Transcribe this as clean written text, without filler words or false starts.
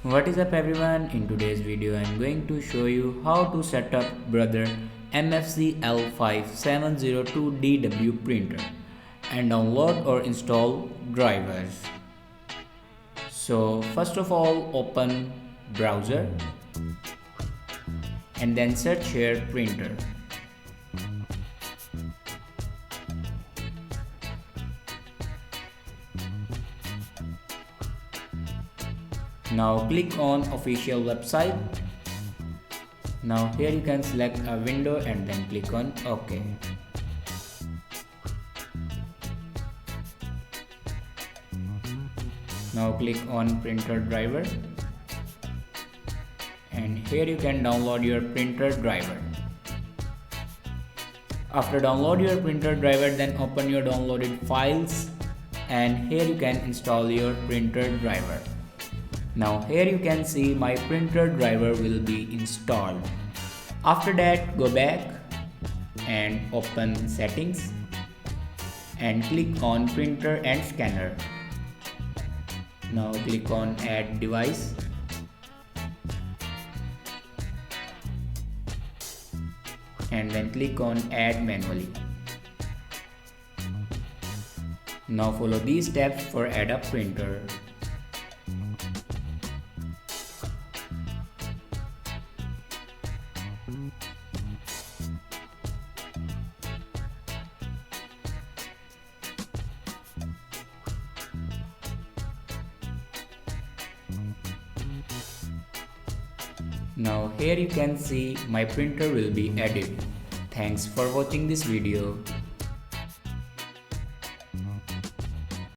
What is up everyone, in today's video I am going to show you how to set up brother MFC L5702DW printer and download or install drivers. So first of all, open browser and then search here printer. Now click on official website. Now here you can select a window and then click on OK. Now click on printer driver and here you can download your printer driver. After download your printer driver, then open your downloaded files and here you can install your printer driver. Now here you can see my printer driver will be installed. After that, go back and open settings and click on printer and scanner. Now click on add device and then click on add manually. Now follow these steps for add a printer. Now here you can see my printer will be added. Thanks for watching this video.